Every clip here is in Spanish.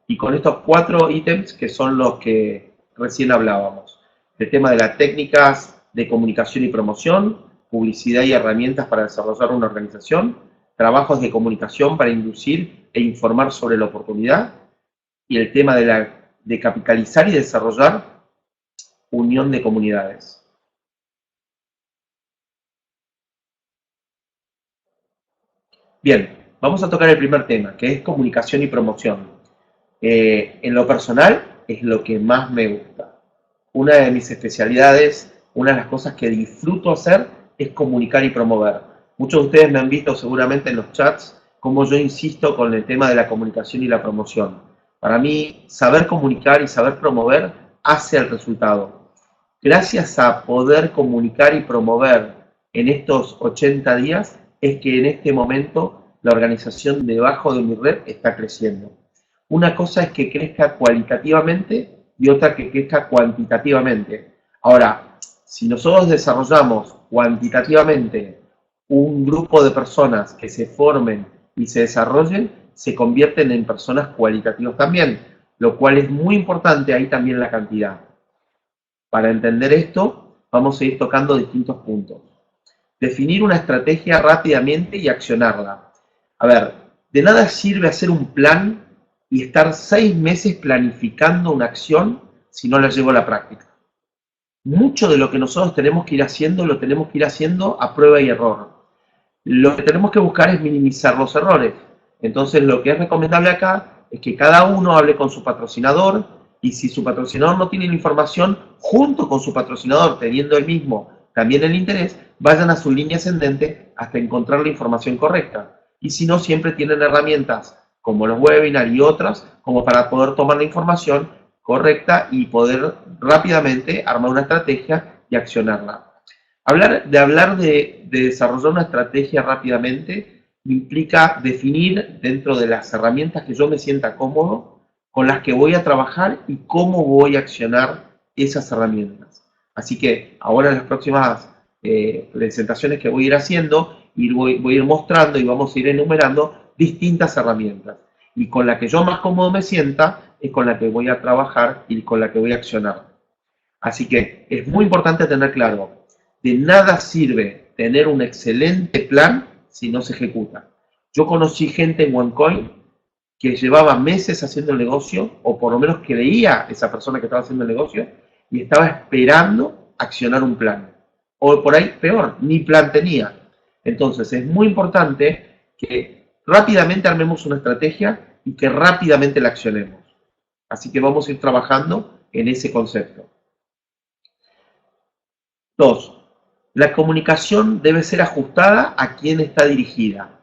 y con estos 4 ítems que son los que recién hablábamos. El tema de las técnicas de comunicación y promoción, publicidad y herramientas para desarrollar una organización, trabajos de comunicación para inducir e informar sobre la oportunidad, y el tema de capitalizar y desarrollar unión de comunidades. Bien, vamos a tocar el primer tema, que es comunicación y promoción. En lo personal, es lo que más me gusta. Una de mis especialidades, una de las cosas que disfruto hacer, es comunicar y promover. Muchos de ustedes me han visto seguramente en los chats cómo yo insisto con el tema de la comunicación y la promoción. Para mí, saber comunicar y saber promover hace el resultado. Gracias a poder comunicar y promover en estos 80 días, es que en este momento la organización debajo de mi red está creciendo. Una cosa es que crezca cualitativamente y otra que crezca cuantitativamente. Ahora, si nosotros desarrollamos cuantitativamente un grupo de personas que se formen y se desarrollen, se convierten en personas cualitativas también, lo cual es muy importante ahí también la cantidad. Para entender esto, vamos a ir tocando distintos puntos. Definir una estrategia rápidamente y accionarla. A ver, de nada sirve hacer un plan y estar 6 meses planificando una acción si no la llevo a la práctica. Mucho de lo que nosotros tenemos que ir haciendo, lo tenemos que ir haciendo a prueba y error. Lo que tenemos que buscar es minimizar los errores. Entonces, lo que es recomendable acá es que cada uno hable con su patrocinador y si su patrocinador no tiene la información, junto con su patrocinador, teniendo el mismo también el interés, vayan a su línea ascendente hasta encontrar la información correcta. Y si no, siempre tienen herramientas como los webinars y otras, como para poder tomar la información correcta y poder rápidamente armar una estrategia y accionarla. Hablar de desarrollar una estrategia rápidamente implica definir dentro de las herramientas que yo me sienta cómodo, con las que voy a trabajar y cómo voy a accionar esas herramientas. Así que ahora en las próximas presentaciones que voy a ir haciendo, voy a ir mostrando y vamos a ir enumerando distintas herramientas. Y con la que yo más cómodo me sienta, es con la que voy a trabajar y con la que voy a accionar. Así que es muy importante tener claro, de nada sirve tener un excelente plan si no se ejecuta. Yo conocí gente en OneCoin que llevaba meses haciendo el negocio, o por lo menos creía esa persona que estaba haciendo el negocio, y estaba esperando accionar un plan. O por ahí, peor, ni plan tenía. Entonces, es muy importante que rápidamente armemos una estrategia y que rápidamente la accionemos. Así que vamos a ir trabajando en ese concepto. 2. La comunicación debe ser ajustada a quien está dirigida.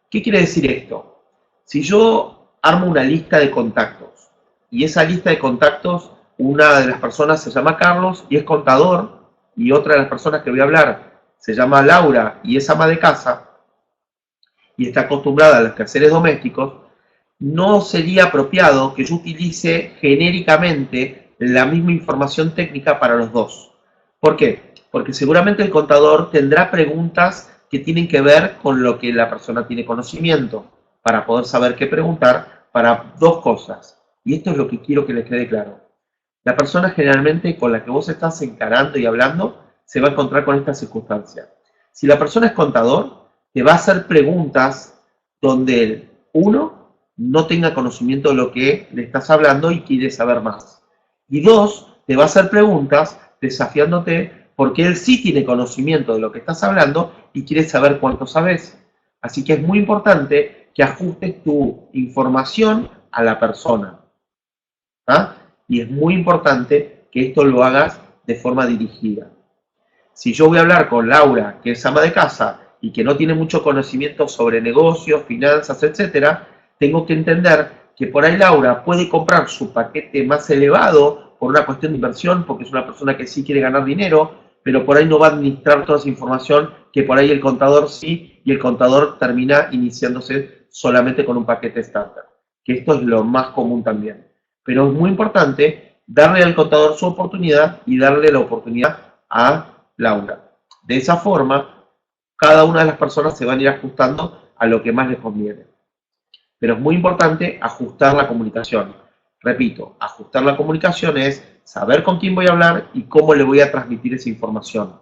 ¿Qué quiere decir esto? Si yo armo una lista de contactos y esa lista de contactos, una de las personas se llama Carlos y es contador, y otra de las personas que voy a hablar se llama Laura y es ama de casa y está acostumbrada a los quehaceres domésticos, no sería apropiado que yo utilice genéricamente la misma información técnica para los dos. ¿Por qué? Porque seguramente el contador tendrá preguntas que tienen que ver con lo que la persona tiene conocimiento, para poder saber qué preguntar para dos cosas. Y esto es lo que quiero que les quede claro. La persona generalmente con la que vos estás encarando y hablando se va a encontrar con esta circunstancia. Si la persona es contador, te va a hacer preguntas donde él, uno, no tenga conocimiento de lo que le estás hablando y quiere saber más. Y dos, te va a hacer preguntas desafiándote porque él sí tiene conocimiento de lo que estás hablando y quiere saber cuánto sabes. Así que es muy importante que ajustes tu información a la persona. ¿Ah? Y es muy importante que esto lo hagas de forma dirigida. Si yo voy a hablar con Laura, que es ama de casa y que no tiene mucho conocimiento sobre negocios, finanzas, etcétera, tengo que entender que por ahí Laura puede comprar su paquete más elevado por una cuestión de inversión, porque es una persona que sí quiere ganar dinero, pero por ahí no va a administrar toda esa información que por ahí el contador sí, y el contador termina iniciándose solamente con un paquete estándar, que esto es lo más común también. Pero es muy importante darle al contador su oportunidad y darle la oportunidad a Laura. De esa forma, cada una de las personas se van a ir ajustando a lo que más les conviene. Pero es muy importante ajustar la comunicación. Repito, ajustar la comunicación es saber con quién voy a hablar y cómo le voy a transmitir esa información.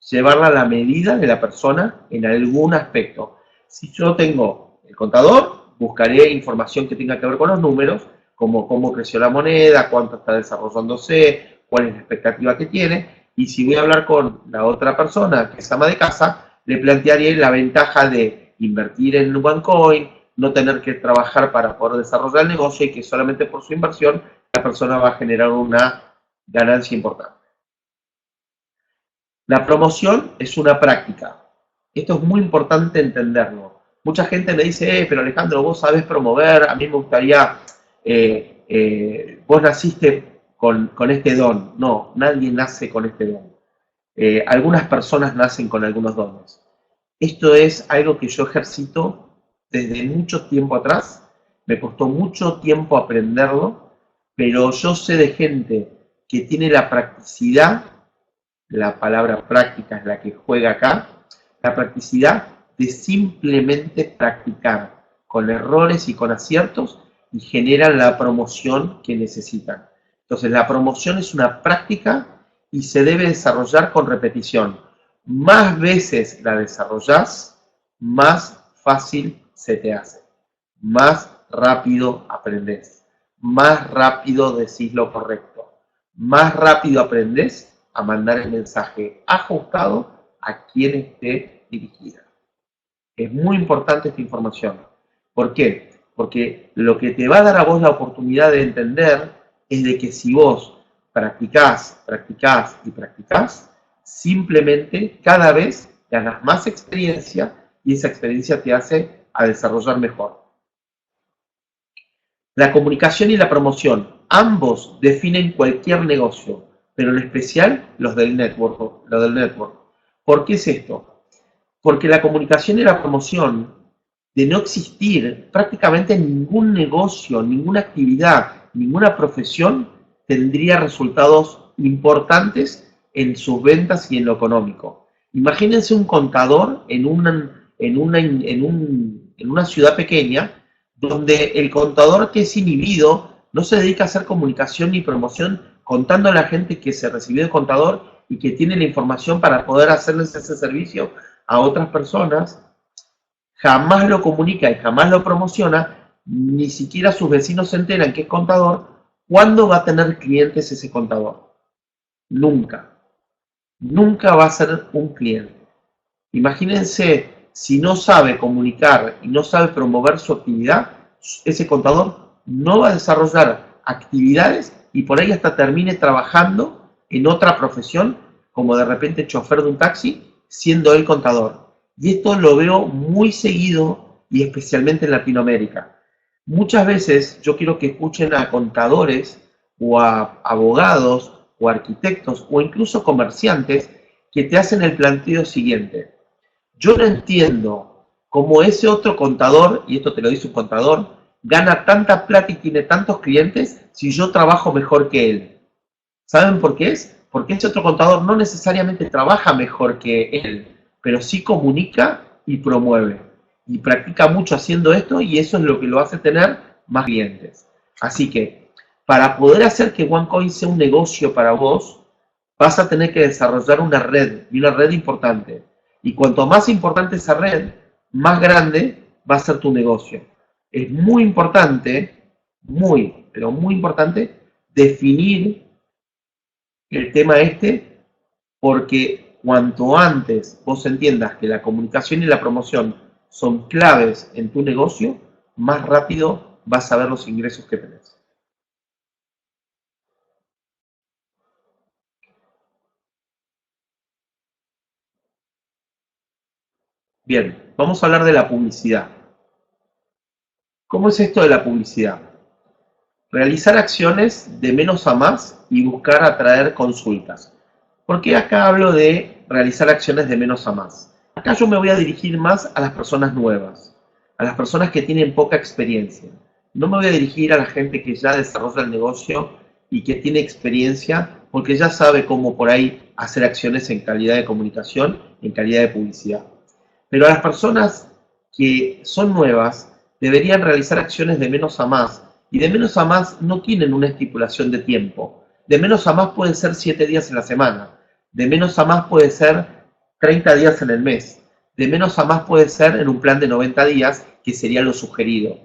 Llevarla a la medida de la persona en algún aspecto. Si yo tengo el contador, buscaré información que tenga que ver con los números, como cómo creció la moneda, cuánto está desarrollándose, cuál es la expectativa que tiene. Y si voy a hablar con la otra persona, que es ama de casa, le plantearé la ventaja de invertir en OneCoin, no tener que trabajar para poder desarrollar el negocio y que solamente por su inversión la persona va a generar una ganancia importante. La promoción es una práctica. Esto es muy importante entenderlo. Mucha gente me dice, pero Alejandro, vos sabés promover, a mí me gustaría, vos naciste con este don. No, nadie nace con este don. Algunas personas nacen con algunos dones. Esto es algo que yo ejercito desde mucho tiempo atrás. Me costó mucho tiempo aprenderlo, pero yo sé de gente que tiene la practicidad, la palabra práctica es la que juega acá, la practicidad de simplemente practicar con errores y con aciertos y generan la promoción que necesitan. Entonces la promoción es una práctica y se debe desarrollar con repetición. Más veces la desarrollás, más fácil se te hace. Más rápido aprendes. Más rápido decís lo correcto. Más rápido aprendes a mandar el mensaje ajustado a quien esté dirigida. Es muy importante esta información. ¿Por qué? Porque lo que te va a dar a vos la oportunidad de entender es de que si vos practicás, practicás y practicás, simplemente cada vez ganas más experiencia y esa experiencia te hace a desarrollar mejor. La comunicación y la promoción, ambos definen cualquier negocio, pero en especial los del network. ¿Por qué es esto? Porque la comunicación y la promoción, de no existir prácticamente ningún negocio, ninguna actividad, ninguna profesión, tendría resultados importantes en sus ventas y en lo económico. Imagínense un contador en una ciudad pequeña, donde el contador que es inhibido no se dedica a hacer comunicación ni promoción contando a la gente que se recibió de contador y que tiene la información para poder hacerles ese servicio a otras personas, jamás lo comunica y jamás lo promociona, ni siquiera sus vecinos se enteran que es contador. ¿Cuándo va a tener clientes ese contador? Nunca. Nunca va a ser un cliente. Imagínense, si no sabe comunicar y no sabe promover su actividad, ese contador no va a desarrollar actividades y por ahí hasta termine trabajando en otra profesión, como de repente chofer de un taxi, siendo él contador. Y esto lo veo muy seguido y especialmente en Latinoamérica. Muchas veces yo quiero que escuchen a contadores o a abogados o arquitectos o incluso comerciantes que te hacen el planteo siguiente. Yo no entiendo cómo ese otro contador, y esto te lo dice un contador, gana tanta plata y tiene tantos clientes si yo trabajo mejor que él. ¿Saben por qué es? Porque ese otro contador no necesariamente trabaja mejor que él, pero sí comunica y promueve. Y practica mucho haciendo esto y eso es lo que lo hace tener más clientes. Así que, para poder hacer que OneCoin sea un negocio para vos, vas a tener que desarrollar una red, y una red importante. Y cuanto más importante esa red, más grande va a ser tu negocio. Es muy importante, pero muy importante, definir el tema porque cuanto antes vos entiendas que la comunicación y la promoción son claves en tu negocio, más rápido vas a ver los ingresos que tenés. Bien, vamos a hablar de la publicidad. ¿Cómo es esto de la publicidad? Realizar acciones de menos a más y buscar atraer consultas. ¿Por qué acá hablo de realizar acciones de menos a más? Acá yo me voy a dirigir más a las personas nuevas, a las personas que tienen poca experiencia. No me voy a dirigir a la gente que ya desarrolla el negocio y que tiene experiencia porque ya sabe cómo por ahí hacer acciones en calidad de comunicación, en calidad de publicidad. Pero a las personas que son nuevas, deberían realizar acciones de menos a más. Y de menos a más no tienen una estipulación de tiempo. De menos a más puede ser 7 días en la semana. De menos a más puede ser 30 días en el mes. De menos a más puede ser en un plan de 90 días, que sería lo sugerido.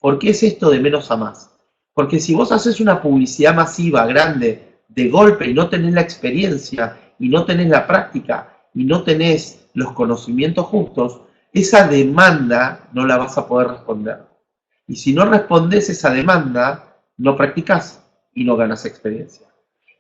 ¿Por qué es esto de menos a más? Porque si vos haces una publicidad masiva, grande, de golpe, y no tenés la experiencia, y no tenés la práctica, y no tenés los conocimientos justos, esa demanda no la vas a poder responder. Y si no respondes esa demanda, no practicás y no ganas experiencia.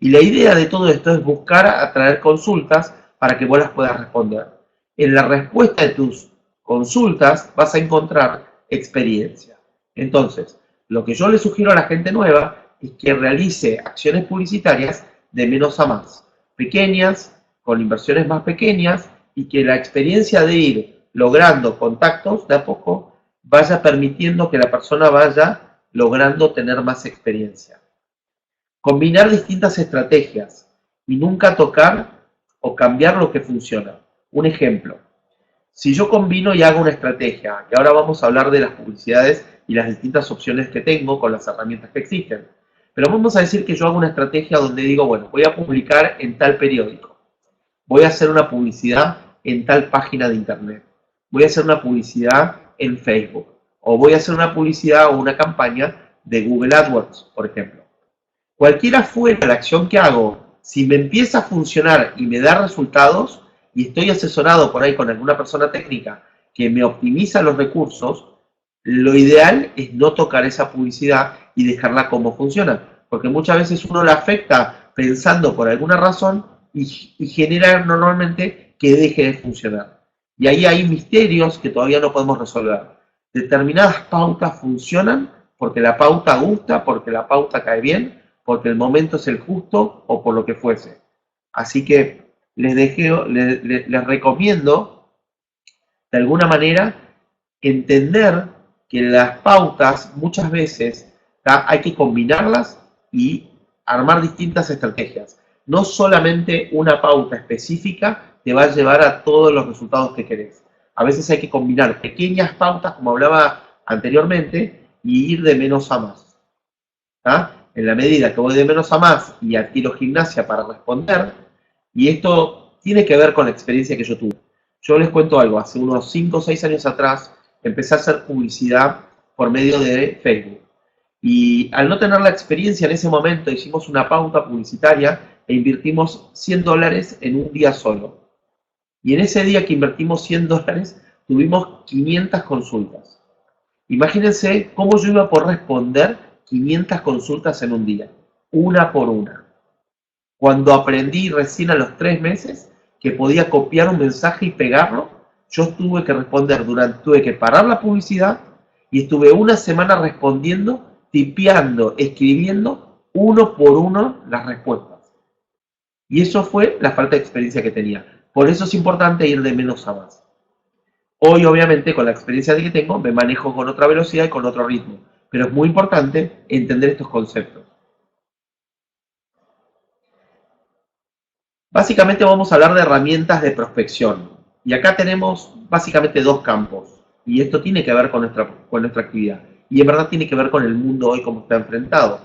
Y la idea de todo esto es buscar atraer consultas para que vos las puedas responder. En la respuesta de tus consultas vas a encontrar experiencia. Entonces, lo que yo le sugiero a la gente nueva es que realice acciones publicitarias de menos a más, pequeñas, con inversiones más pequeñas, y que la experiencia de ir logrando contactos de a poco vaya permitiendo que la persona vaya logrando tener más experiencia. Combinar distintas estrategias y nunca tocar o cambiar lo que funciona. Un ejemplo, si yo combino y hago una estrategia, y ahora vamos a hablar de las publicidades y las distintas opciones que tengo con las herramientas que existen, pero vamos a decir que yo hago una estrategia donde digo, bueno, voy a publicar en tal periódico, voy a hacer una publicidad en tal página de internet, voy a hacer una publicidad en Facebook, o voy a hacer una publicidad o una campaña de Google AdWords, por ejemplo. Cualquiera fuera la acción que hago, si me empieza a funcionar y me da resultados, y estoy asesorado por ahí con alguna persona técnica que me optimiza los recursos, lo ideal es no tocar esa publicidad y dejarla como funciona. Porque muchas veces uno la afecta pensando por alguna razón y genera normalmente que deje de funcionar. Y ahí hay misterios que todavía no podemos resolver. Determinadas pautas funcionan porque la pauta gusta, porque la pauta cae bien, porque el momento es el justo o por lo que fuese. Así que les recomiendo de alguna manera entender que las pautas muchas veces hay que combinarlas y armar distintas estrategias. No solamente una pauta específica te va a llevar a todos los resultados que querés. A veces hay que combinar pequeñas pautas, como hablaba anteriormente, y ir de menos a más. En la medida que voy de menos a más y adquiero gimnasia para responder, y esto tiene que ver con la experiencia que yo tuve. Yo les cuento algo, hace unos 5 o 6 años atrás empecé a hacer publicidad por medio de Facebook. Y al no tener la experiencia en ese momento, hicimos una pauta publicitaria e invertimos $100 en un día solo. Y en ese día que invertimos $100, tuvimos 500 consultas. Imagínense cómo yo iba a poder responder 500 consultas en un día, una por una. Cuando aprendí recién a los 3 meses que podía copiar un mensaje y pegarlo, yo tuve que responder tuve que parar la publicidad y estuve una semana respondiendo, tipeando, escribiendo uno por uno las respuestas. Y eso fue la falta de experiencia que tenía. Por eso es importante ir de menos a más. Hoy, obviamente, con la experiencia que tengo, me manejo con otra velocidad y con otro ritmo. Pero es muy importante entender estos conceptos. Básicamente vamos a hablar de herramientas de prospección. Y acá tenemos básicamente 2 campos. Y esto tiene que ver con nuestra actividad. Y en verdad tiene que ver con el mundo hoy como está enfrentado.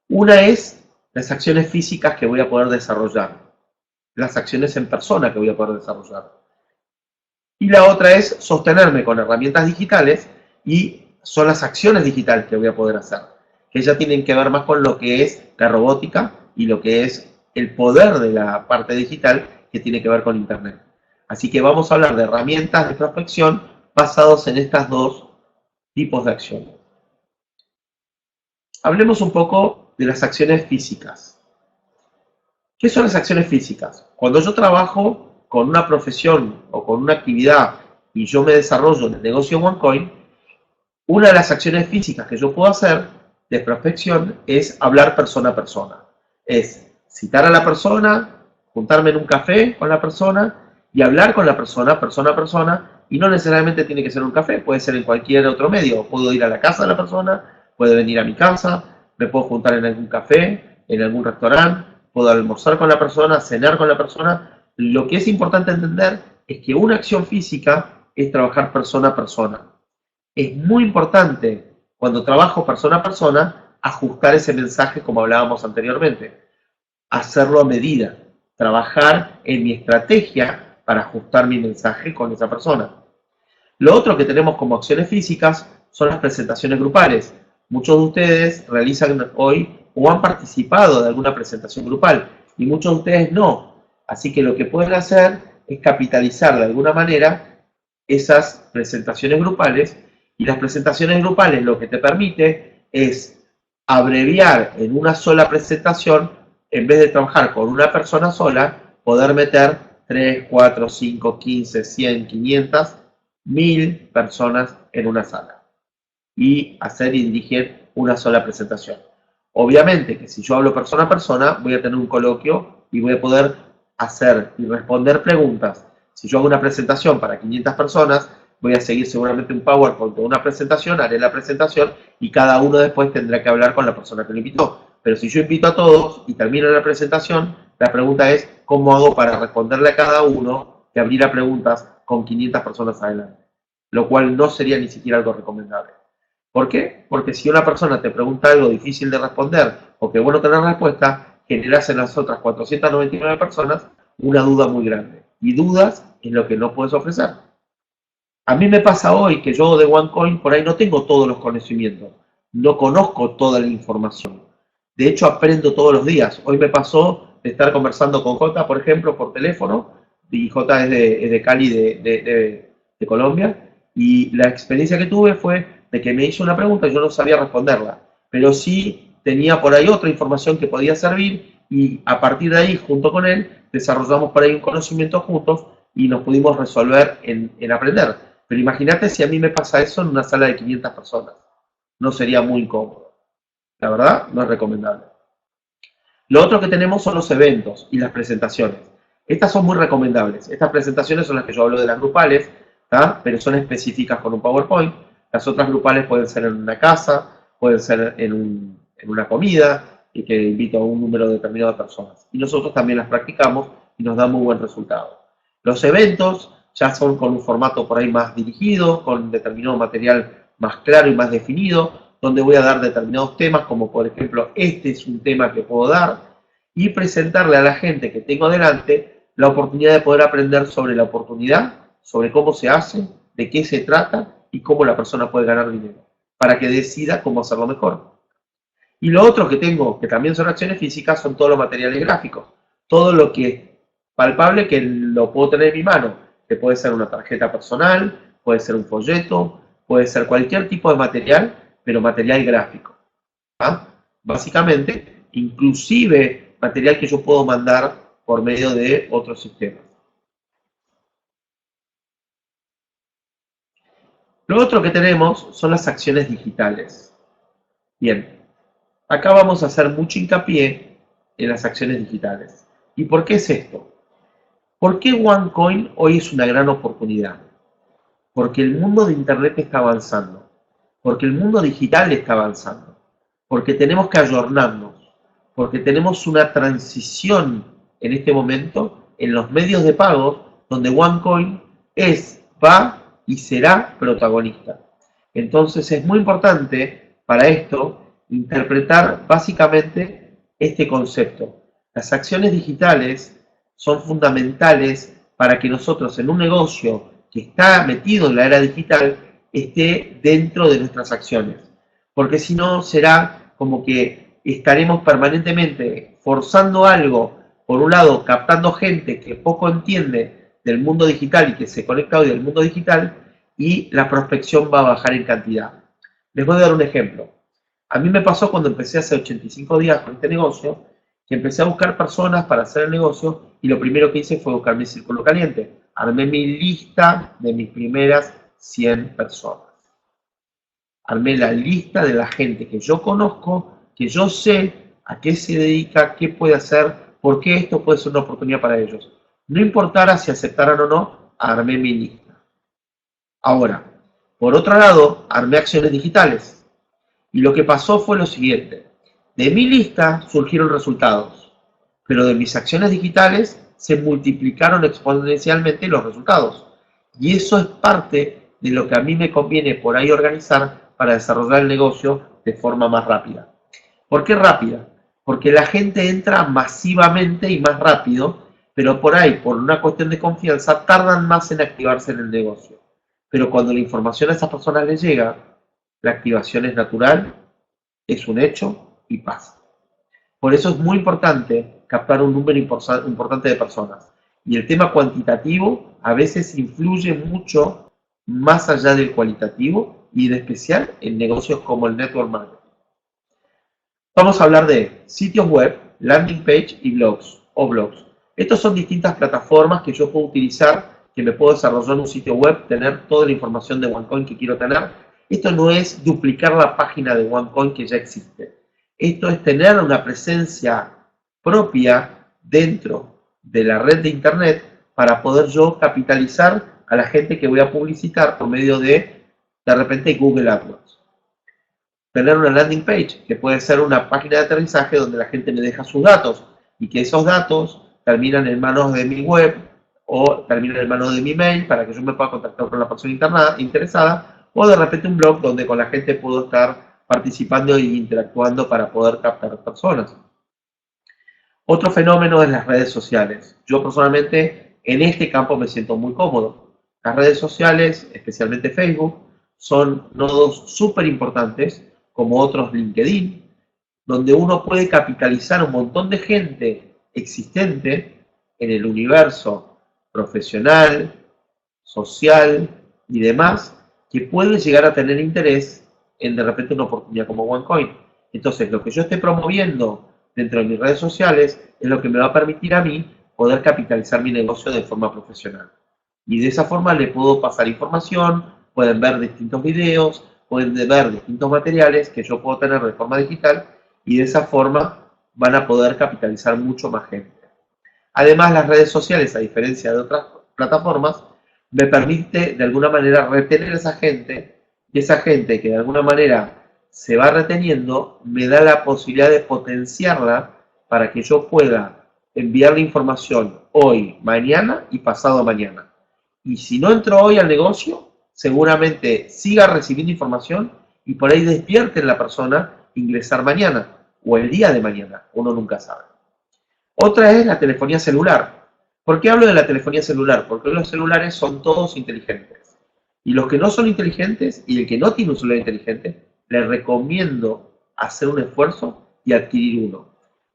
Una es las acciones físicas que voy a poder desarrollar. Las acciones en persona que voy a poder desarrollar. Y la otra es sostenerme con herramientas digitales y son las acciones digitales que voy a poder hacer. Que ya tienen que ver más con lo que es la robótica y lo que es el poder de la parte digital que tiene que ver con Internet. Así que vamos a hablar de herramientas de prospección basados en estas 2 tipos de acciones. Hablemos un poco de las acciones físicas. ¿Qué son las acciones físicas? Cuando yo trabajo con una profesión o con una actividad y yo me desarrollo en el negocio OneCoin, una de las acciones físicas que yo puedo hacer de prospección es hablar persona a persona. Es citar a la persona, juntarme en un café con la persona y hablar con la persona, persona a persona, y no necesariamente tiene que ser un café, puede ser en cualquier otro medio. Puedo ir a la casa de la persona, puede venir a mi casa, me puedo juntar en algún café, en algún restaurante, puedo almorzar con la persona, cenar con la persona. Lo que es importante entender es que una acción física es trabajar persona a persona. Es muy importante cuando trabajo persona a persona ajustar ese mensaje como hablábamos anteriormente, hacerlo a medida, trabajar en mi estrategia para ajustar mi mensaje con esa persona. Lo otro que tenemos como acciones físicas son las presentaciones grupales. Muchos de ustedes realizan hoy o han participado de alguna presentación grupal y muchos de ustedes no. Así que lo que pueden hacer es capitalizar de alguna manera esas presentaciones grupales, y las presentaciones grupales lo que te permite es abreviar en una sola presentación, en vez de trabajar con una persona sola, poder meter 3, 4, 5, 15, 100, 500, 1000 personas en una sala y hacer y dirigir una sola presentación. Obviamente que si yo hablo persona a persona, voy a tener un coloquio y voy a poder hacer y responder preguntas. Si yo hago una presentación para 500 personas, voy a seguir seguramente un PowerPoint con una presentación, haré la presentación y cada uno después tendrá que hablar con la persona que lo invitó. Pero si yo invito a todos y termino la presentación, la pregunta es ¿cómo hago para responderle a cada uno que abrirá preguntas con 500 personas adelante? Lo cual no sería ni siquiera algo recomendable. ¿Por qué? Porque si una persona te pregunta algo difícil de responder o que bueno tener respuesta, generas en las otras 499 personas una duda muy grande. Y dudas es lo que no puedes ofrecer. A mí me pasa hoy que yo de OneCoin por ahí no tengo todos los conocimientos, no conozco toda la información. De hecho, aprendo todos los días. Hoy me pasó de estar conversando con Jota, por ejemplo, por teléfono, y Jota es de Cali, de Colombia, y la experiencia que tuve fue de que me hizo una pregunta y yo no sabía responderla, pero sí tenía por ahí otra información que podía servir y a partir de ahí, junto con él, desarrollamos por ahí un conocimiento juntos y nos pudimos resolver en aprender. Pero imagínate si a mí me pasa eso en una sala de 500 personas. No sería muy incómodo. La verdad, no es recomendable. Lo otro que tenemos son los eventos y las presentaciones. Estas son muy recomendables. Estas presentaciones son las que yo hablo de las grupales, ¿tá? Pero son específicas con un PowerPoint. Las otras grupales pueden ser en una casa, pueden ser en una comida, y que invito a un número determinado de personas. Y nosotros también las practicamos y nos da muy buen resultado. Los eventos ya son con un formato por ahí más dirigido, con determinado material más claro y más definido, donde voy a dar determinados temas, como por ejemplo, este es un tema que puedo dar, y presentarle a la gente que tengo delante la oportunidad de poder aprender sobre la oportunidad, sobre cómo se hace, de qué se trata y cómo la persona puede ganar dinero, para que decida cómo hacerlo mejor. Y lo otro que tengo, que también son acciones físicas, son todos los materiales gráficos. Todo lo que es palpable que lo puedo tener en mi mano, que puede ser una tarjeta personal, puede ser un folleto, puede ser cualquier tipo de material, pero material gráfico. ¿Ah? Básicamente, inclusive material que yo puedo mandar por medio de otros sistemas. Lo otro que tenemos son las acciones digitales. Bien, acá vamos a hacer mucho hincapié en las acciones digitales. ¿Y por qué es esto? ¿Por qué OneCoin hoy es una gran oportunidad? Porque el mundo de Internet está avanzando, porque el mundo digital está avanzando, porque tenemos que ayornarnos, porque tenemos una transición en este momento en los medios de pago donde OneCoin va y será protagonista. Entonces es muy importante para esto interpretar básicamente este concepto. Las acciones digitales son fundamentales para que nosotros en un negocio que está metido en la era digital esté dentro de nuestras acciones. Porque si no será como que estaremos permanentemente forzando algo, por un lado captando gente que poco entiende del mundo digital y que se conecta hoy del mundo digital, y la prospección va a bajar en cantidad. Les voy a dar un ejemplo. A mí me pasó cuando empecé hace 85 días con este negocio, que empecé a buscar personas para hacer el negocio y lo primero que hice fue buscar mi círculo caliente. Armé mi lista de mis primeras 100 personas. Armé la lista de la gente que yo conozco, que yo sé a qué se dedica, qué puede hacer, por qué esto puede ser una oportunidad para ellos. No importara si aceptaran o no, armé mi lista. Ahora, por otro lado, armé acciones digitales. Y lo que pasó fue lo siguiente. De mi lista surgieron resultados, pero de mis acciones digitales se multiplicaron exponencialmente los resultados. Y eso es parte de lo que a mí me conviene por ahí organizar para desarrollar el negocio de forma más rápida. ¿Por qué rápida? Porque la gente entra masivamente y más rápido, pero por ahí, por una cuestión de confianza, tardan más en activarse en el negocio. Pero cuando la información a esas personas les llega, la activación es natural, es un hecho y pasa. Por eso es muy importante captar un número importante de personas. Y el tema cuantitativo a veces influye mucho más allá del cualitativo y en especial en negocios como el network marketing. Vamos a hablar de sitios web, landing page y blogs o blogs. Estos son distintas plataformas que yo puedo utilizar, que me puedo desarrollar en un sitio web, tener toda la información de OneCoin que quiero tener. Esto no es duplicar la página de OneCoin que ya existe. Esto es tener una presencia propia dentro de la red de internet para poder yo capitalizar a la gente que voy a publicitar por medio de repente Google AdWords. Tener una landing page, que puede ser una página de aterrizaje donde la gente me deja sus datos y que esos datos terminan en manos de mi web o terminan en manos de mi mail para que yo me pueda contactar con la persona interesada, o de repente un blog donde con la gente puedo estar participando e interactuando para poder captar personas. Otro fenómeno es las redes sociales. Yo personalmente en este campo me siento muy cómodo. Las redes sociales, especialmente Facebook, son nodos súper importantes, como otros LinkedIn, donde uno puede capitalizar un montón de gente existente en el universo profesional, social y demás, que puede llegar a tener interés en de repente una oportunidad como OneCoin. Entonces, lo que yo esté promoviendo dentro de mis redes sociales es lo que me va a permitir a mí poder capitalizar mi negocio de forma profesional. Y de esa forma le puedo pasar información, pueden ver distintos videos, pueden ver distintos materiales que yo puedo tener de forma digital y de esa forma van a poder capitalizar mucho más gente. Además, las redes sociales, a diferencia de otras plataformas, me permite de alguna manera retener a esa gente y esa gente que de alguna manera se va reteniendo me da la posibilidad de potenciarla para que yo pueda enviarle información hoy, mañana y pasado mañana. Y si no entro hoy al negocio, seguramente siga recibiendo información y por ahí despierte en la persona ingresar mañana o el día de mañana, uno nunca sabe. Otra es la telefonía celular. ¿Por qué hablo de la telefonía celular? Porque los celulares son todos inteligentes. Y los que no son inteligentes y el que no tiene un celular inteligente, les recomiendo hacer un esfuerzo y adquirir uno.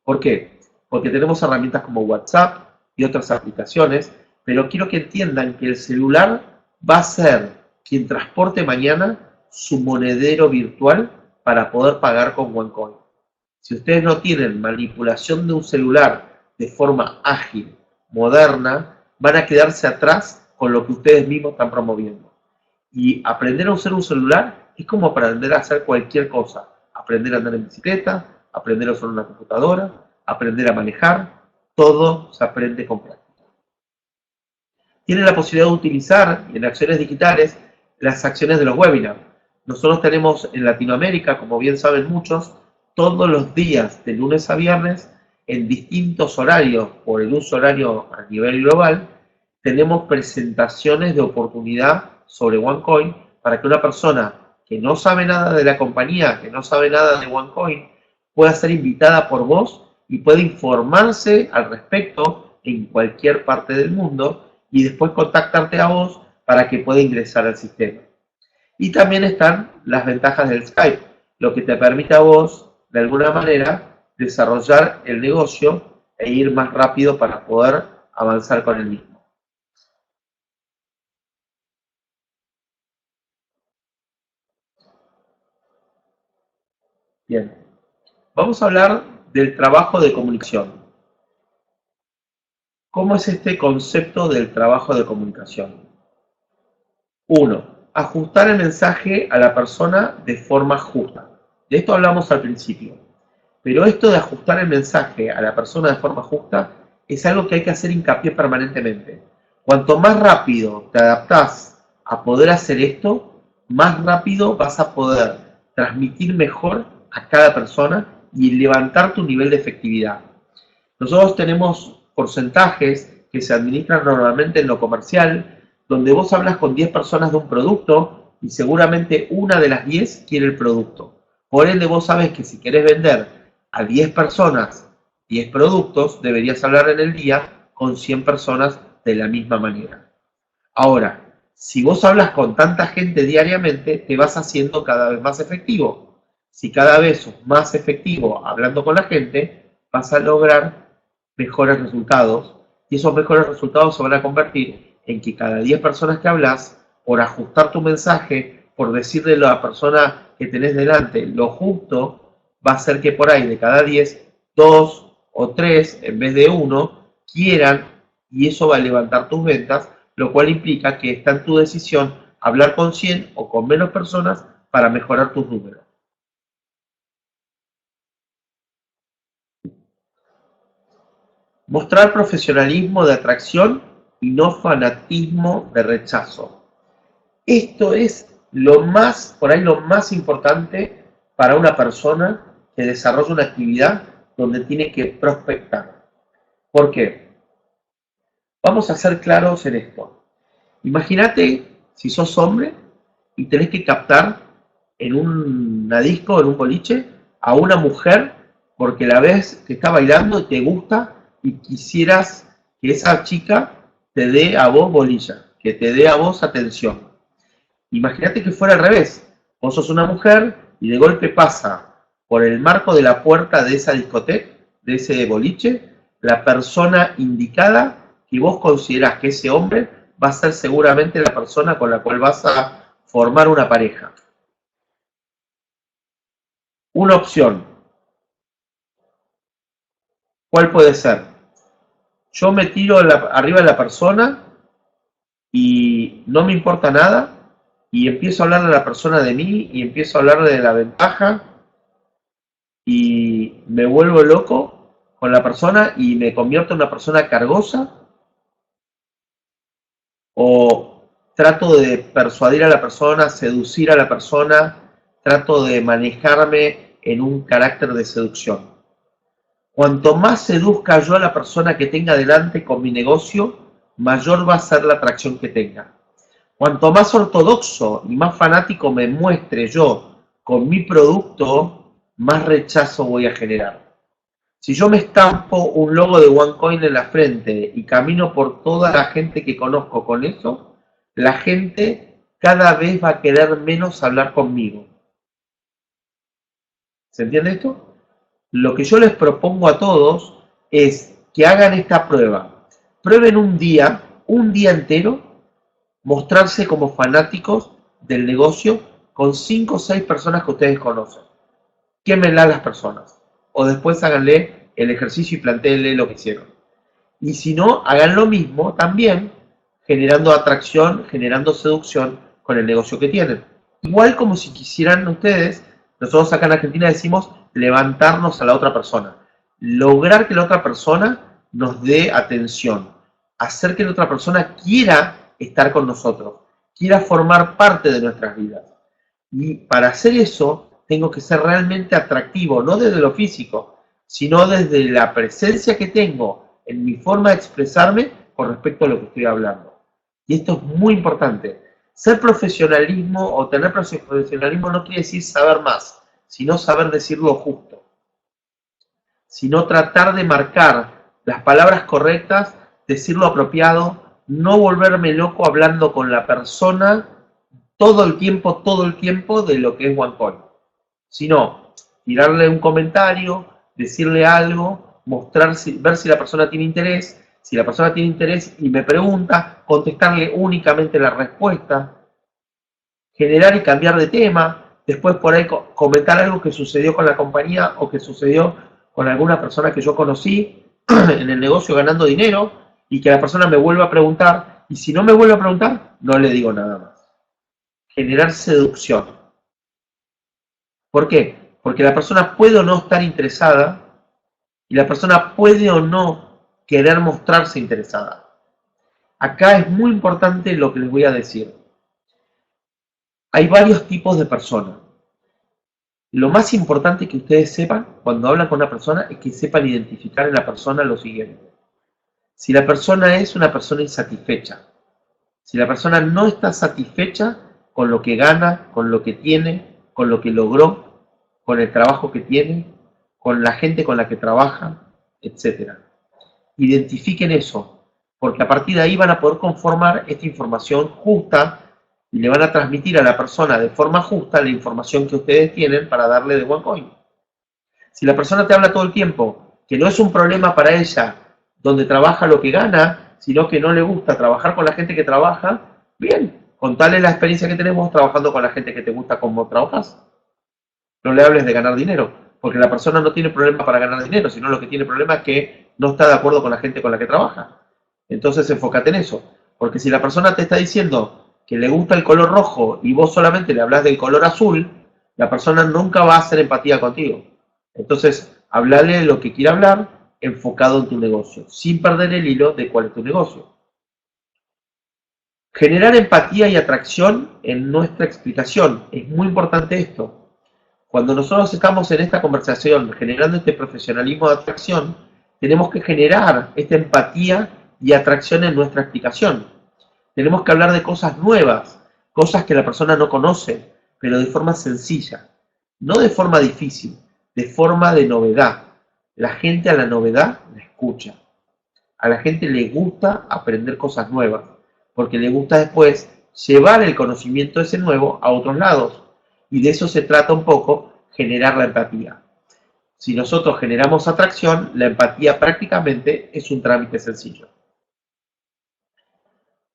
¿Por qué? Porque tenemos herramientas como WhatsApp y otras aplicaciones, pero quiero que entiendan que el celular va a ser quien transporte mañana su monedero virtual para poder pagar con OneCoin. Si ustedes no tienen manipulación de un celular de forma ágil, moderna, van a quedarse atrás con lo que ustedes mismos están promoviendo. Y aprender a usar un celular es como aprender a hacer cualquier cosa. Aprender a andar en bicicleta, aprender a usar una computadora, aprender a manejar, todo se aprende con práctica. Tienen la posibilidad de utilizar en acciones digitales las acciones de los webinars. Nosotros tenemos en Latinoamérica, como bien saben muchos, todos los días, de lunes a viernes, en distintos horarios, por el uso horario a nivel global, tenemos presentaciones de oportunidad sobre OneCoin para que una persona que no sabe nada de la compañía, que no sabe nada de OneCoin, pueda ser invitada por vos y pueda informarse al respecto en cualquier parte del mundo y después contactarte a vos para que pueda ingresar al sistema. Y también están las ventajas del Skype, lo que te permite a vos, de alguna manera, desarrollar el negocio e ir más rápido para poder avanzar con el mismo. Bien, vamos a hablar del trabajo de comunicación. ¿Cómo es este concepto del trabajo de comunicación? 1. Ajustar el mensaje a la persona de forma justa. De esto hablamos al principio. Pero esto de ajustar el mensaje a la persona de forma justa es algo que hay que hacer hincapié permanentemente. Cuanto más rápido te adaptás a poder hacer esto, más rápido vas a poder transmitir mejor a cada persona y levantar tu nivel de efectividad. Nosotros tenemos porcentajes que se administran normalmente en lo comercial, donde vos hablas con 10 personas de un producto y seguramente una de las 10 quiere el producto. Por ende, vos sabés que si querés vender a 10 personas 10 productos, deberías hablar en el día con 100 personas de la misma manera. Ahora, si vos hablas con tanta gente diariamente, te vas haciendo cada vez más efectivo. Si cada vez sos más efectivo hablando con la gente, vas a lograr mejores resultados y esos mejores resultados se van a convertir en que cada 10 personas que hablas, por ajustar tu mensaje, por decirle a la persona que tenés delante lo justo, va a hacer que por ahí de cada 10, 2 o 3 en vez de 1 quieran, y eso va a levantar tus ventas, lo cual implica que está en tu decisión hablar con 100 o con menos personas para mejorar tus números. Mostrar profesionalismo de atracción y no fanatismo de rechazo. Esto es lo más, por ahí lo más importante para una persona que desarrolla una actividad donde tiene que prospectar. ¿Por qué? Vamos a ser claros en esto. Imagínate si sos hombre y tenés que captar en una disco, en un boliche, a una mujer porque la ves que está bailando y te gusta y quisieras que esa chica te dé a vos bolilla, que te dé a vos atención. Imagínate que fuera al revés. Vos sos una mujer y de golpe pasa por el marco de la puerta de esa discoteca, de ese boliche, la persona indicada que vos considerás que ese hombre va a ser seguramente la persona con la cual vas a formar una pareja. Una opción. ¿Cuál puede ser? Yo me tiro arriba de la persona y no me importa nada y empiezo a hablarle a la persona de mí y empiezo a hablarle de la ventaja y me vuelvo loco con la persona y me convierto en una persona cargosa, o trato de persuadir a la persona, seducir a la persona, trato de manejarme en un carácter de seducción. Cuanto más seduzca yo a la persona que tenga delante con mi negocio, mayor va a ser la atracción que tenga. Cuanto más ortodoxo y más fanático me muestre yo con mi producto, más rechazo voy a generar. Si yo me estampo un logo de OneCoin en la frente y camino por toda la gente que conozco con eso, la gente cada vez va a querer menos hablar conmigo. ¿Se entiende esto? Lo que yo les propongo a todos es que hagan esta prueba. Prueben un día entero, mostrarse como fanáticos del negocio con 5 o 6 personas que ustedes conocen. Quémenla a las personas. O después háganle el ejercicio y plantéenle lo que hicieron. Y si no, hagan lo mismo también, generando atracción, generando seducción con el negocio que tienen. Igual como si quisieran ustedes, nosotros acá en Argentina decimos levantarnos a la otra persona. Lograr que la otra persona nos dé atención. Hacer que la otra persona quiera estar con nosotros, quiera formar parte de nuestras vidas. Y para hacer eso, tengo que ser realmente atractivo, no desde lo físico, sino desde la presencia que tengo en mi forma de expresarme con respecto a lo que estoy hablando. Y esto es muy importante. Ser profesionalismo o tener profesionalismo no quiere decir saber más, sino saber decir lo justo. Sino tratar de marcar las palabras correctas, decir lo apropiado, no volverme loco hablando con la persona todo el tiempo de lo que es OneCoin. Sino tirarle un comentario, decirle algo, mostrar, ver si la persona tiene interés. Si la persona tiene interés y me pregunta, contestarle únicamente la respuesta, generar y cambiar de tema, después por ahí comentar algo que sucedió con la compañía o que sucedió con alguna persona que yo conocí en el negocio ganando dinero y que la persona me vuelva a preguntar, y si no me vuelve a preguntar, no le digo nada más. Generar seducción. ¿Por qué? Porque la persona puede o no estar interesada y la persona puede o no querer mostrarse interesada. Acá es muy importante lo que les voy a decir. Hay varios tipos de personas. Lo más importante que ustedes sepan cuando hablan con una persona es que sepan identificar en la persona lo siguiente. Si la persona es una persona insatisfecha, Si la persona no está satisfecha con lo que gana, con lo que tiene, con lo que logró, con el trabajo que tiene, con la gente con la que trabaja, etc. Identifiquen eso, porque a partir de ahí van a poder conformar esta información justa y le van a transmitir a la persona de forma justa la información que ustedes tienen para darle de OneCoin. Si la persona te habla todo el tiempo que no es un problema para ella donde trabaja lo que gana, sino que no le gusta trabajar con la gente que trabaja, bien, contale la experiencia que tenemos trabajando con la gente que te gusta cómo trabajas. No le hables de ganar dinero, porque la persona no tiene problema para ganar dinero, sino lo que tiene problema es que no está de acuerdo con la gente con la que trabaja. Entonces enfócate en eso, porque si la persona te está diciendo que le gusta el color rojo y vos solamente le hablas del color azul, la persona nunca va a hacer empatía contigo. Entonces, hablale de lo que quiere hablar enfocado en tu negocio, sin perder el hilo de cuál es tu negocio. Generar empatía y atracción en nuestra explicación. Es muy importante esto. Cuando nosotros estamos en esta conversación generando este profesionalismo de atracción, tenemos que generar esta empatía y atracción en nuestra explicación. Tenemos que hablar de cosas nuevas, cosas que la persona no conoce, pero de forma sencilla, no de forma difícil, de forma de novedad. La gente a la novedad la escucha. A la gente le gusta aprender cosas nuevas, porque le gusta después llevar el conocimiento ese nuevo a otros lados. Y de eso se trata un poco, generar la empatía. Si nosotros generamos atracción, la empatía prácticamente es un trámite sencillo.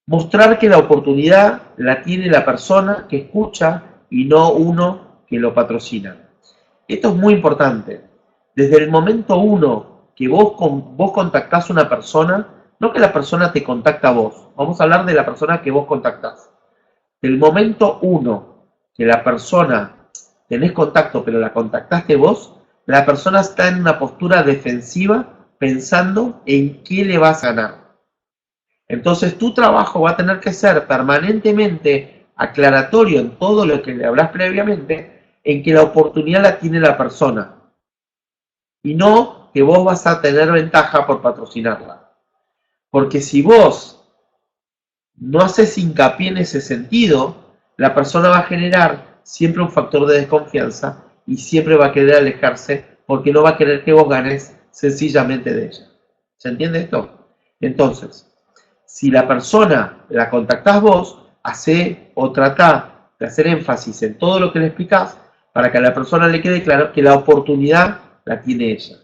Mostrar que la oportunidad la tiene la persona que escucha y no uno que lo patrocina. Esto es muy importante. Desde el momento uno que vos contactás a una persona, no que la persona te contacta a vos, vamos a hablar de la persona que vos contactás. Del momento uno que la persona tenés contacto, pero la contactaste vos, la persona está en una postura defensiva pensando en qué le vas a ganar. Entonces tu trabajo va a tener que ser permanentemente aclaratorio en todo lo que le hablas previamente, en que la oportunidad la tiene la persona y no que vos vas a tener ventaja por patrocinarla. Porque si vos no haces hincapié en ese sentido, la persona va a generar siempre un factor de desconfianza y siempre va a querer alejarse porque no va a querer que vos ganes sencillamente de ella. ¿Se entiende esto? Entonces, si la persona la contactás vos, hacé o tratá de hacer énfasis en todo lo que le explicás para que a la persona le quede claro que la oportunidad la tiene ella.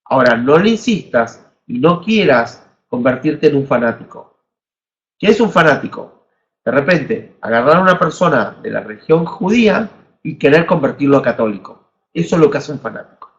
Ahora, no le insistas y no quieras convertirte en un fanático. ¿Qué es un fanático? De repente, agarrar a una persona de la religión judía y querer convertirlo a católico. Eso es lo que hace un fanático.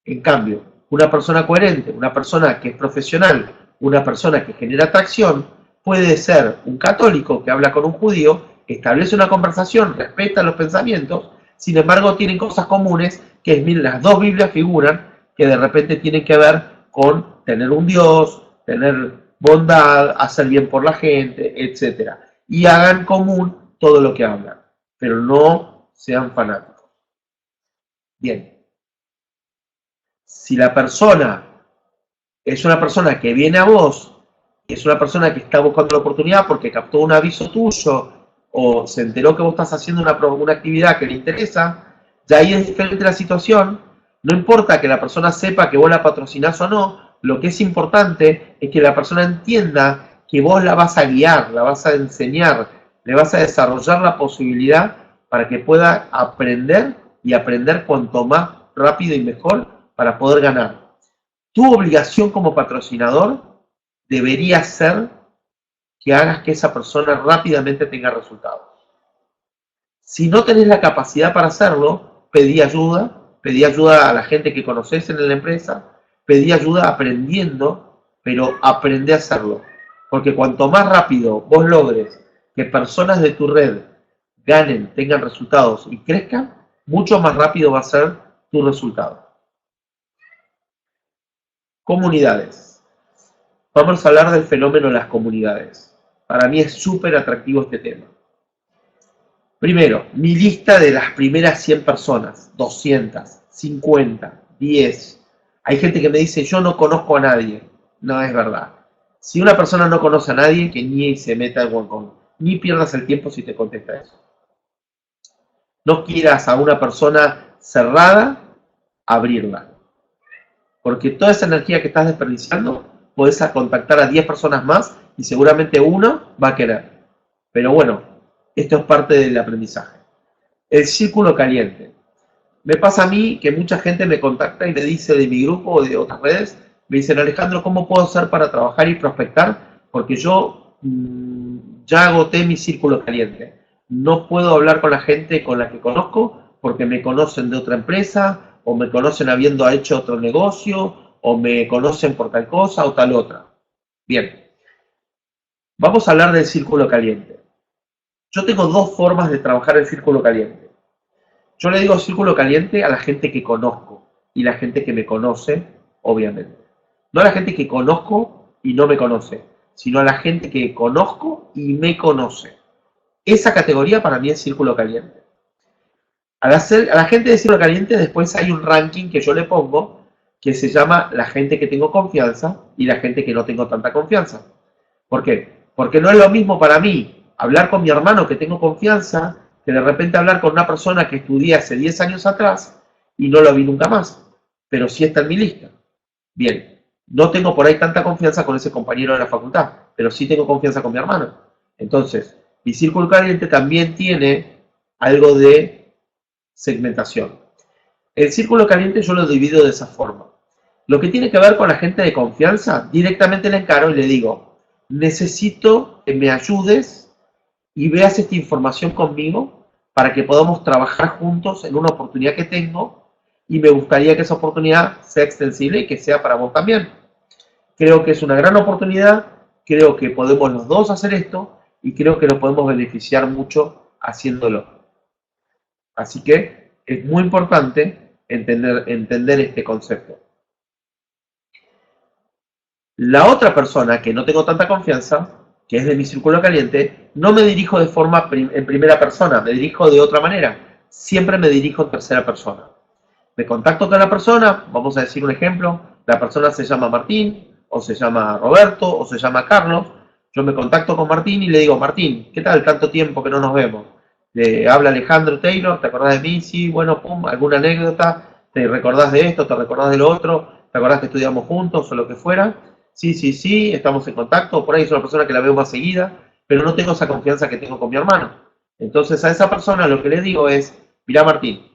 En cambio, una persona coherente, una persona que es profesional, una persona que genera atracción, puede ser un católico que habla con un judío, establece una conversación, respeta los pensamientos, sin embargo tienen cosas comunes que miren, las dos Biblias figuran que de repente tienen que ver con tener un Dios, tener bondad, hacer bien por la gente, etc. Y hagan común todo lo que hablan, pero no sean fanáticos. Bien. Si la persona es una persona que viene a vos, es una persona que está buscando la oportunidad porque captó un aviso tuyo o se enteró que vos estás haciendo una actividad que le interesa, ya ahí es diferente la situación. No importa que la persona sepa que vos la patrocinás o no, lo que es importante es que la persona entienda que vos la vas a guiar, la vas a enseñar, le vas a desarrollar la posibilidad para que pueda aprender y aprender cuanto más rápido y mejor para poder ganar. Tu obligación como patrocinador debería ser que hagas que esa persona rápidamente tenga resultados. Si no tenés la capacidad para hacerlo, pedí ayuda a la gente que conoces en la empresa, pedí ayuda aprendiendo, pero aprende a hacerlo. Porque cuanto más rápido vos logres que personas de tu red ganen, tengan resultados y crezcan, mucho más rápido va a ser tu resultado. Comunidades. Vamos a hablar del fenómeno de las comunidades. Para mí es súper atractivo este tema. Primero, mi lista de las primeras 100 personas, 200, 50, 10. Hay gente que me dice, yo no conozco a nadie. No es verdad. Si una persona no conoce a nadie, que ni se meta en OneCoin. ni pierdas el tiempo si te contesta eso. No quieras a una persona cerrada abrirla, porque toda esa energía que estás desperdiciando, podés contactar a 10 personas más y seguramente uno va a querer. Pero bueno, esto es parte del aprendizaje. El círculo caliente. Me pasa a mí que mucha gente me contacta y me dice de mi grupo o de otras redes, me dicen, Alejandro, ¿cómo puedo hacer para trabajar y prospectar? Porque yo ya agoté mi círculo caliente. No puedo hablar con la gente con la que conozco porque me conocen de otra empresa o me conocen habiendo hecho otro negocio o me conocen por tal cosa o tal otra. Bien, vamos a hablar del círculo caliente. Yo tengo dos formas de trabajar el círculo caliente. Yo le digo círculo caliente a la gente que conozco y la gente que me conoce, obviamente. No a la gente que conozco y no me conoce, sino a la gente que conozco y me conoce. Esa categoría para mí es círculo caliente. A la gente de círculo caliente después hay un ranking que yo le pongo que se llama la gente que tengo confianza y la gente que no tengo tanta confianza. ¿Por qué? Porque no es lo mismo para mí hablar con mi hermano que tengo confianza que de repente hablar con una persona que estudié hace 10 años atrás y no lo vi nunca más, pero sí está en mi lista. Bien, no tengo por ahí tanta confianza con ese compañero de la facultad, pero sí tengo confianza con mi hermano. Entonces, mi círculo caliente también tiene algo de segmentación. El círculo caliente yo lo divido de esa forma. Lo que tiene que ver con la gente de confianza, directamente le encaro y le digo, necesito que me ayudes y veas esta información conmigo para que podamos trabajar juntos en una oportunidad que tengo y me gustaría que esa oportunidad sea extensible y que sea para vos también. Creo que es una gran oportunidad, creo que podemos los dos hacer esto y creo que nos podemos beneficiar mucho haciéndolo. Así que es muy importante entender este concepto. La otra persona que no tengo tanta confianza, que es de mi círculo caliente, no me dirijo de forma en primera persona, me dirijo de otra manera. Siempre me dirijo en tercera persona. Me contacto con la persona, vamos a decir un ejemplo, la persona se llama Martín, o se llama Roberto, o se llama Carlos. Yo me contacto con Martín y le digo, Martín, ¿qué tal? Tanto tiempo que no nos vemos. Le habla Alejandro Taylor, ¿te acordás de mí? Sí, bueno, pum, alguna anécdota, ¿te recordás de esto? ¿Te recordás de lo otro? ¿Te acordás que estudiamos juntos o lo que fuera? Sí, estamos en contacto, por ahí es una persona que la veo más seguida, pero no tengo esa confianza que tengo con mi hermano. Entonces a esa persona lo que le digo es, mirá Martín,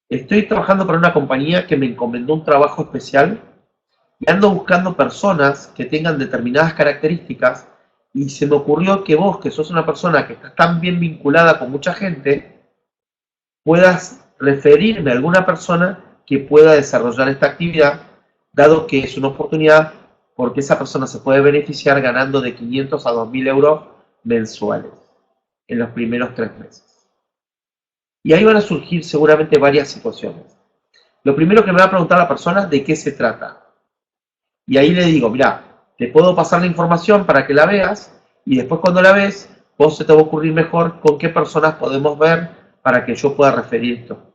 estoy trabajando para una compañía que me encomendó un trabajo especial y ando buscando personas que tengan determinadas características y se me ocurrió que vos, que sos una persona que está tan bien vinculada con mucha gente, puedas referirme a alguna persona que pueda desarrollar esta actividad, dado que es una oportunidad porque esa persona se puede beneficiar ganando de 500 a 2.000 euros mensuales en los primeros 3 meses. Y ahí van a surgir seguramente varias situaciones. Lo primero que me va a preguntar la persona es de qué se trata. Y ahí le digo, mira, te puedo pasar la información para que la veas y después cuando la ves, vos se te va a ocurrir mejor con qué personas podemos ver para que yo pueda referir esto.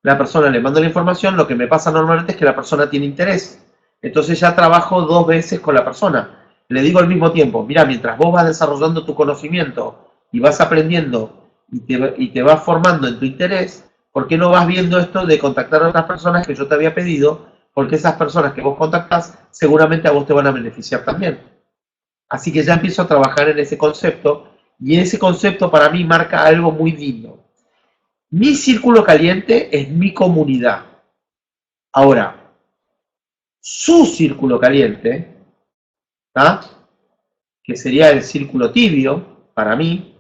La persona le mando la información, lo que me pasa normalmente es que la persona tiene interés. Entonces ya trabajo 2 veces con la persona. Le digo al mismo tiempo, mira, mientras vos vas desarrollando tu conocimiento y vas aprendiendo y te vas formando en tu interés, ¿por qué no vas viendo esto de contactar a otras personas que yo te había pedido? Porque esas personas que vos contactás seguramente a vos te van a beneficiar también. Así que ya empiezo a trabajar en ese concepto y ese concepto para mí marca algo muy lindo. Mi círculo caliente es mi comunidad. Ahora, su círculo caliente, ¿tá? Que sería el círculo tibio, para mí,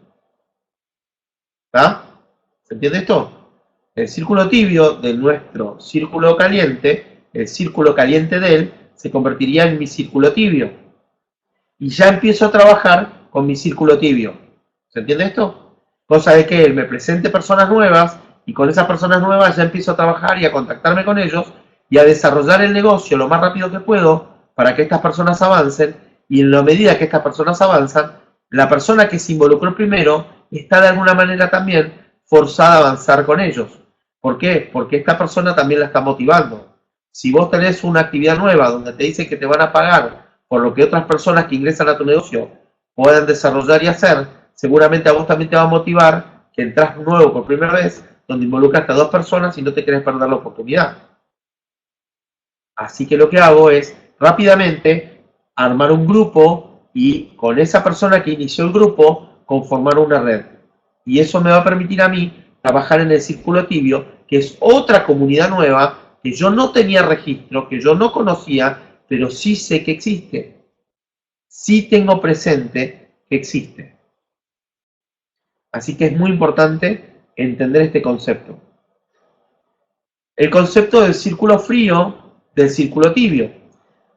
¿tá? ¿Se entiende esto? El círculo tibio de nuestro círculo caliente, el círculo caliente de él, se convertiría en mi círculo tibio. Y ya empiezo a trabajar con mi círculo tibio. ¿Se entiende esto? Cosa de que él me presente personas nuevas y con esas personas nuevas ya empiezo a trabajar y a contactarme con ellos y a desarrollar el negocio lo más rápido que puedo para que estas personas avancen y en la medida que estas personas avanzan, la persona que se involucró primero está de alguna manera también forzada a avanzar con ellos. ¿Por qué? Porque esta persona también la está motivando. Si vos tenés una actividad nueva donde te dicen que te van a pagar por lo que otras personas que ingresan a tu negocio puedan desarrollar y hacer, seguramente a vos también te va a motivar que entras nuevo por primera vez, donde involucras a 2 personas y no te querés perder la oportunidad. Así que lo que hago es rápidamente armar un grupo y con esa persona que inició el grupo conformar una red. Y eso me va a permitir a mí trabajar en el Círculo Tibio, que es otra comunidad nueva que yo no tenía registro, que yo no conocía, pero sí sé que existe. Sí tengo presente que existe. Así que es muy importante entender este concepto. El concepto del círculo frío, del círculo tibio.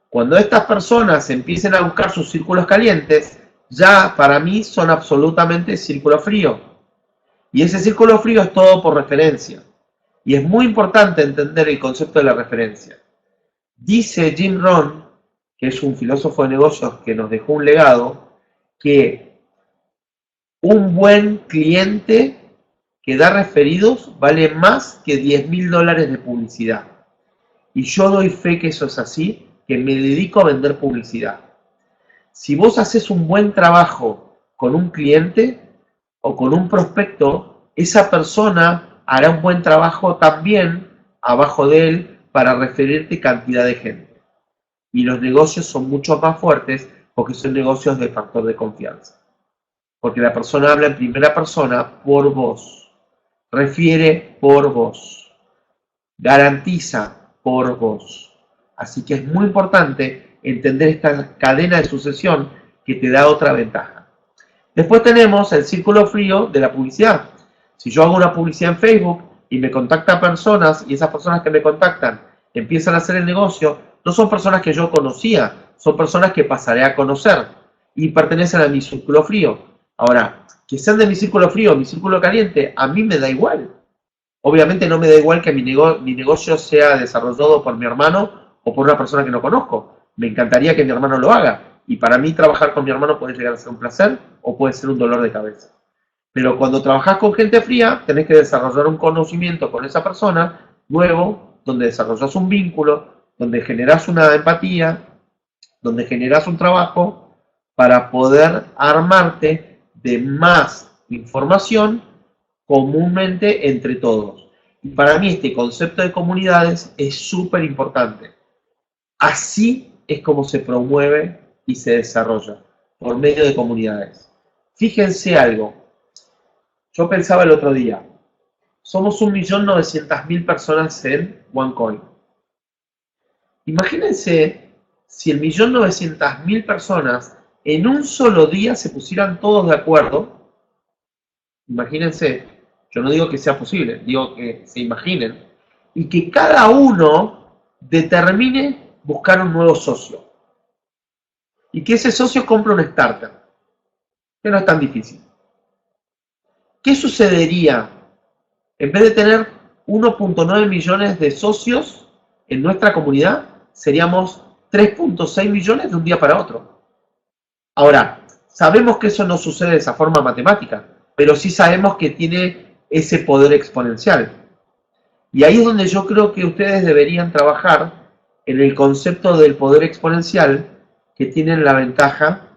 Cuando estas personas empiecen a buscar sus círculos calientes, ya para mí son absolutamente círculo frío. Y ese círculo frío es todo por referencia. Y es muy importante entender el concepto de la referencia. Dice Jim Rohn, que es un filósofo de negocios que nos dejó un legado, que un buen cliente que da referidos vale más que $10.000 de publicidad. Y yo doy fe que eso es así, que me dedico a vender publicidad. Si vos haces un buen trabajo con un cliente o con un prospecto, esa persona hará un buen trabajo también abajo de él para referirte cantidad de gente. Y los negocios son mucho más fuertes porque son negocios de factor de confianza. Porque la persona habla en primera persona por vos, refiere por vos, garantiza por vos. Así que es muy importante entender esta cadena de sucesión que te da otra ventaja. Después tenemos el círculo frío de la publicidad. Si yo hago una publicidad en Facebook y me contactan personas y esas personas que me contactan empiezan a hacer el negocio, no son personas que yo conocía, son personas que pasaré a conocer y pertenecen a mi círculo frío. Ahora, que sean de mi círculo frío o mi círculo caliente, a mí me da igual. Obviamente no me da igual que mi negocio sea desarrollado por mi hermano o por una persona que no conozco. Me encantaría que mi hermano lo haga. Y para mí trabajar con mi hermano puede llegar a ser un placer o puede ser un dolor de cabeza. Pero cuando trabajas con gente fría, tenés que desarrollar un conocimiento con esa persona nuevo, donde desarrollas un vínculo, donde generas una empatía, donde generas un trabajo para poder armarte de más información comúnmente entre todos. Y para mí este concepto de comunidades es súper importante. Así es como se promueve y se desarrolla, por medio de comunidades. Fíjense algo, yo pensaba el otro día, somos 1.900.000 personas en OneCoin. Imagínense si el 1.900.000 personas en un solo día se pusieran todos de acuerdo. Imagínense, yo no digo que sea posible, digo que se imaginen, y que cada uno determine buscar un nuevo socio. Y que ese socio compre una startup, que no es tan difícil. ¿Qué sucedería? En vez de tener 1.9 millones de socios en nuestra comunidad, seríamos 3.6 millones de un día para otro. Ahora, sabemos que eso no sucede de esa forma matemática, pero sí sabemos que tiene ese poder exponencial. Y ahí es donde yo creo que ustedes deberían trabajar en el concepto del poder exponencial que tienen la ventaja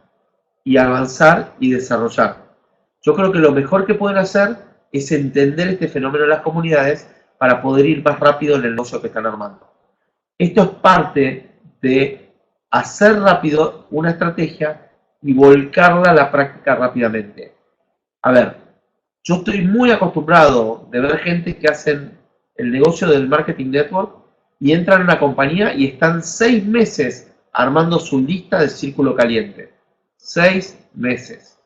y avanzar y desarrollar. Yo creo que lo mejor que pueden hacer es entender este fenómeno de las comunidades para poder ir más rápido en el negocio que están armando. Esto es parte de hacer rápido una estrategia y volcarla a la práctica rápidamente. A ver, yo estoy muy acostumbrado de ver gente que hacen el negocio del marketing network y entran en una compañía y están 6 meses armando su lista de círculo caliente. 6 meses.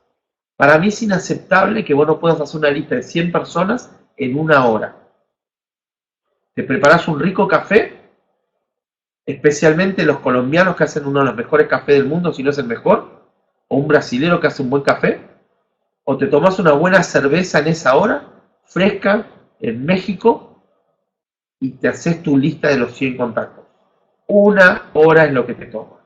Para mí es inaceptable que vos no puedas hacer una lista de 100 personas en 1 hora. Te preparás un rico café, especialmente los colombianos que hacen uno de los mejores cafés del mundo, si no es el mejor, o un brasilero que hace un buen café, o te tomas una buena cerveza en esa hora, fresca, en México, y te haces tu lista de los 100 contactos. 1 hora es lo que te toma.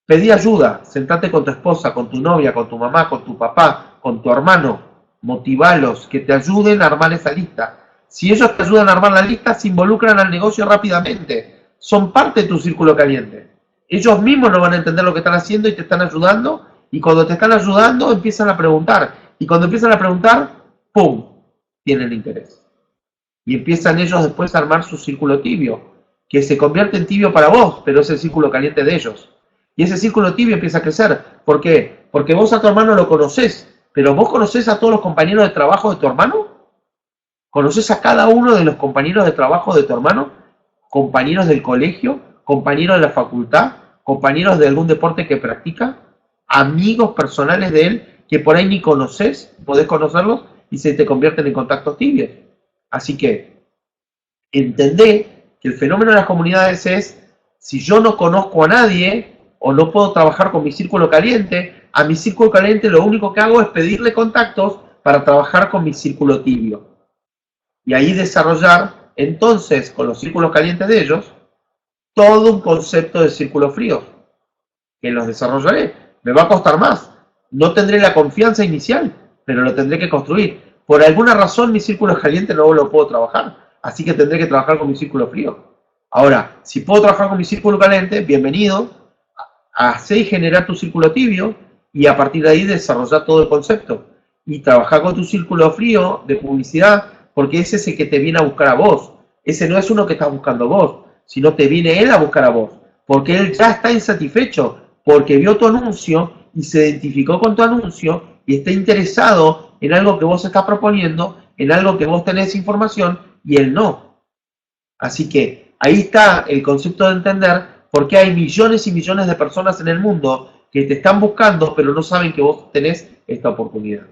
Pedí ayuda, sentate con tu esposa, con tu novia, con tu mamá, con tu papá, con tu hermano, motivalos, que te ayuden a armar esa lista. Si ellos te ayudan a armar la lista, se involucran al negocio rápidamente. Son parte de tu círculo caliente. Ellos mismos no van a entender lo que están haciendo y te están ayudando Y cuando te están ayudando, empiezan a preguntar. Y cuando empiezan a preguntar, ¡pum!, tienen interés. Y empiezan ellos después a armar su círculo tibio, que se convierte en tibio para vos, pero es el círculo caliente de ellos. Y ese círculo tibio empieza a crecer. ¿Por qué? Porque vos a tu hermano lo conocés, pero vos conocés a todos los compañeros de trabajo de tu hermano. ¿Conoces a cada uno de los compañeros de trabajo de tu hermano? ¿Compañeros del colegio? ¿Compañeros de la facultad? ¿Compañeros de algún deporte que practica? ¿Amigos personales de él que por ahí ni conoces? Podés conocerlos y se te convierten en contactos tibios. Así que entendé que el fenómeno de las comunidades es, si yo no conozco a nadie o no puedo trabajar con mi círculo caliente, a mi círculo caliente lo único que hago es pedirle contactos para trabajar con mi círculo tibio. Y ahí desarrollar, entonces, con los círculos calientes de ellos, todo un concepto de círculos fríos, que los desarrollaré. Me va a costar más. No tendré la confianza inicial, pero lo tendré que construir. Por alguna razón mi círculo caliente no lo puedo trabajar, así que tendré que trabajar con mi círculo frío. Ahora, si puedo trabajar con mi círculo caliente, bienvenido, hacé y generar tu círculo tibio, y a partir de ahí desarrollar todo el concepto. Y trabajar con tu círculo frío de publicidad, porque ese es el que te viene a buscar a vos. Ese no es uno que estás buscando vos, sino te viene él a buscar a vos, porque él ya está insatisfecho, porque vio tu anuncio y se identificó con tu anuncio y está interesado en algo que vos estás proponiendo, en algo que vos tenés información y él no. Así que ahí está el concepto de entender por qué hay millones y millones de personas en el mundo que te están buscando, pero no saben que vos tenés esta oportunidad.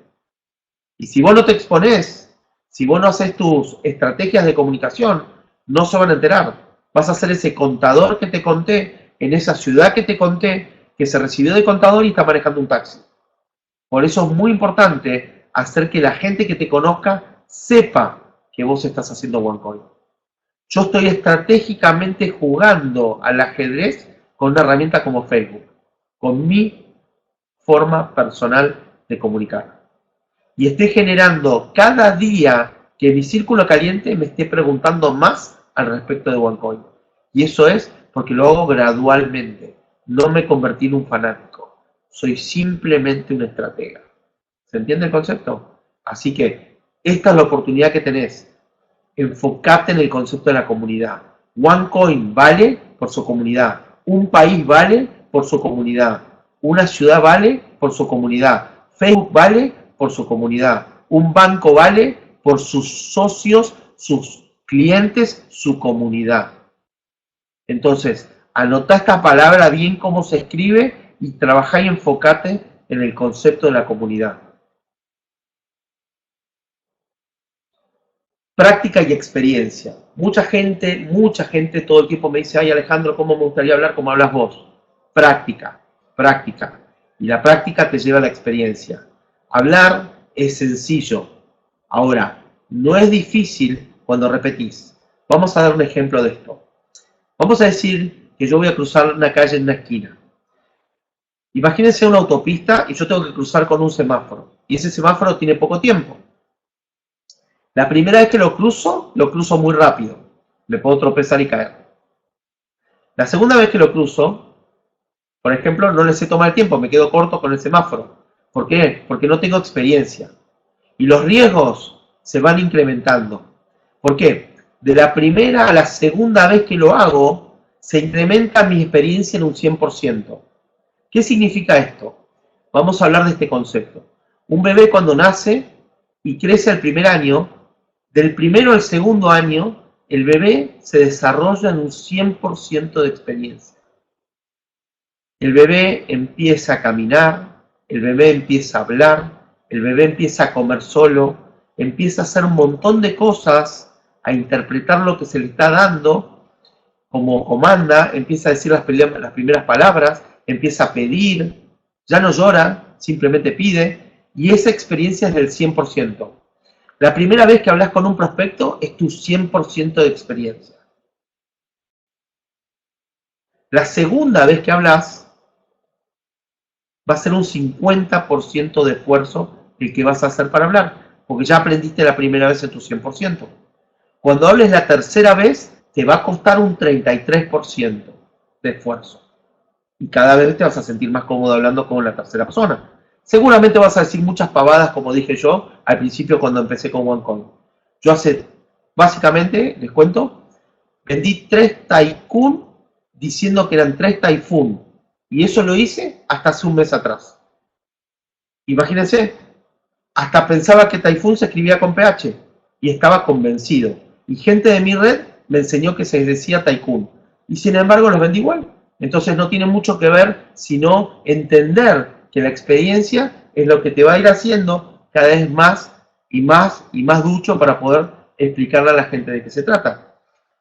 Y si vos no te exponés, si vos no haces tus estrategias de comunicación, no se van a enterar. Vas a ser ese contador que te conté, en esa ciudad que te conté, que se recibió de contador y está manejando un taxi. Por eso es muy importante hacer que la gente que te conozca sepa que vos estás haciendo OneCoin. Yo estoy estratégicamente jugando al ajedrez con una herramienta como Facebook, con mi forma personal de comunicar. Y estoy generando cada día que mi círculo caliente me esté preguntando más al respecto de OneCoin. Y eso es porque lo hago gradualmente. No me convertí en un fanático. Soy simplemente un estratega. ¿Se entiende el concepto? Así que esta es la oportunidad que tenés. Enfocate en el concepto de la comunidad. OneCoin vale por su comunidad. Un país vale por su comunidad. Una ciudad vale por su comunidad. Facebook vale por su comunidad. Un banco vale por sus socios, sus clientes, su comunidad. Entonces, anotá esta palabra bien cómo se escribe y trabajá y enfocate en el concepto de la comunidad. Práctica y experiencia. Mucha gente todo el tiempo me dice, ay Alejandro, ¿cómo me gustaría hablar como hablas vos? Práctica, práctica. Y la práctica te lleva a la experiencia. Hablar es sencillo. Ahora, no es difícil cuando repetís. Vamos a dar un ejemplo de esto. Vamos a decir que yo voy a cruzar una calle en una esquina. Imagínense una autopista y yo tengo que cruzar con un semáforo. Y ese semáforo tiene poco tiempo. La primera vez que lo cruzo muy rápido. Me puedo tropezar y caer. La segunda vez que lo cruzo, por ejemplo, no le sé tomar el tiempo, me quedo corto con el semáforo. ¿Por qué? Porque no tengo experiencia. Y los riesgos se van incrementando. ¿Por qué? De la primera a la segunda vez que lo hago, se incrementa mi experiencia en un 100%. ¿Qué significa esto? Vamos a hablar de este concepto. Un bebé cuando nace y crece al primer año, del primero al segundo año, el bebé se desarrolla en un 100% de experiencia. El bebé empieza a caminar, el bebé empieza a hablar, el bebé empieza a comer solo, empieza a hacer un montón de cosas, a interpretar lo que se le está dando, como comanda, empieza a decir las primeras palabras, empieza a pedir, ya no llora, simplemente pide, y esa experiencia es del 100%. La primera vez que hablas con un prospecto es tu 100% de experiencia. La segunda vez que hablas va a ser un 50% de esfuerzo el que vas a hacer para hablar, porque ya aprendiste la primera vez en tu 100%. Cuando hables la tercera vez, te va a costar un 33% de esfuerzo. y cada vez te vas a sentir más cómodo hablando con la tercera persona. Seguramente vas a decir muchas pavadas, como dije yo al principio cuando empecé con OneCoin. Yo básicamente, les cuento, vendí 3 Tycoon diciendo que eran 3 Typhoon. Y eso lo hice hasta hace un mes atrás. Imagínense, hasta pensaba que Typhoon se escribía con PH y estaba convencido. Y gente de mi red me enseñó que se decía Tycoon. Y sin embargo los vendí igual. Entonces no tiene mucho que ver, sino entender que la experiencia es lo que te va a ir haciendo cada vez más y más y más ducho para poder explicarle a la gente de qué se trata.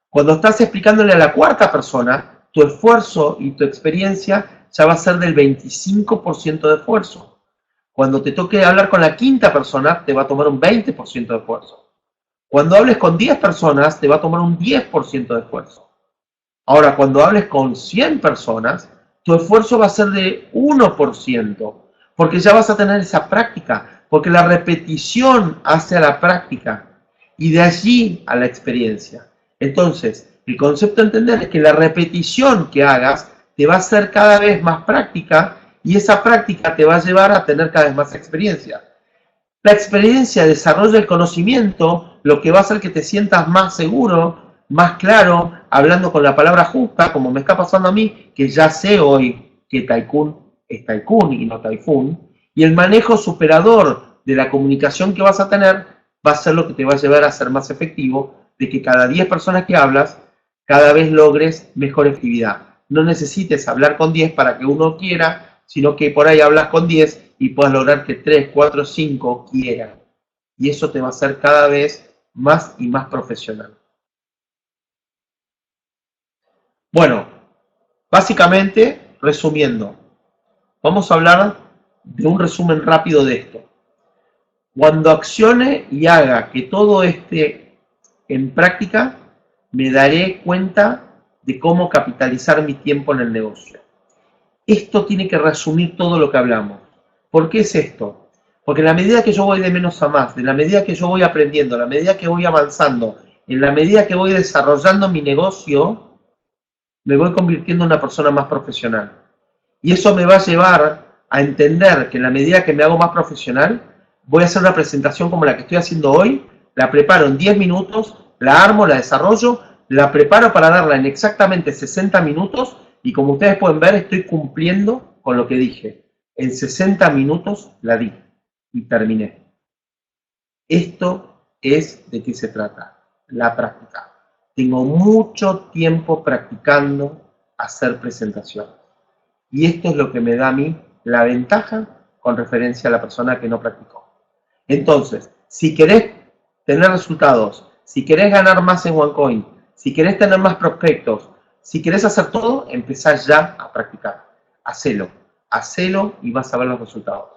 Cuando estás explicándole a la cuarta persona, tu esfuerzo y tu experiencia ya va a ser del 25% de esfuerzo. Cuando te toque hablar con la quinta persona, te va a tomar un 20% de esfuerzo. Cuando hables con 10 personas, te va a tomar un 10% de esfuerzo. Ahora, cuando hables con 100 personas, tu esfuerzo va a ser de 1%, porque ya vas a tener esa práctica, porque la repetición hace a la práctica y de allí a la experiencia. Entonces, el concepto a entender es que la repetición que hagas te va a hacer cada vez más práctica y esa práctica te va a llevar a tener cada vez más experiencia. La experiencia desarrolla el conocimiento, lo que va a hacer que te sientas más seguro, más claro, hablando con la palabra justa, como me está pasando a mí, que ya sé hoy que Tycoon es Tycoon y no Typhoon, y el manejo superador de la comunicación que vas a tener va a ser lo que te va a llevar a ser más efectivo, de que cada 10 personas que hablas, cada vez logres mejor efectividad. No necesites hablar con 10 para que uno quiera, sino que por ahí hablas con 10 y puedas lograr que 3, 4, 5 quieran. Y eso te va a hacer cada vez más y más profesional. Bueno, básicamente, resumiendo, vamos a hablar de un resumen rápido de esto. Cuando accione y haga que todo esté en práctica, me daré cuenta de cómo capitalizar mi tiempo en el negocio. Esto tiene que resumir todo lo que hablamos. ¿Por qué es esto? Porque en la medida que yo voy de menos a más, en la medida que yo voy aprendiendo, en la medida que voy avanzando, en la medida que voy desarrollando mi negocio, me voy convirtiendo en una persona más profesional. Y eso me va a llevar a entender que en la medida que me hago más profesional, voy a hacer una presentación como la que estoy haciendo hoy, la preparo en 10 minutos, la armo, la desarrollo, la preparo para darla en exactamente 60 minutos y como ustedes pueden ver, estoy cumpliendo con lo que dije. En 60 minutos la di y terminé. Esto es de qué se trata, la práctica. Tengo mucho tiempo practicando hacer presentaciones. Y esto es lo que me da a mí la ventaja con referencia a la persona que no practicó. Entonces, si querés tener resultados, si querés ganar más en OneCoin, si querés tener más prospectos, si querés hacer todo, empezá ya a practicar. Hacelo y vas a ver los resultados.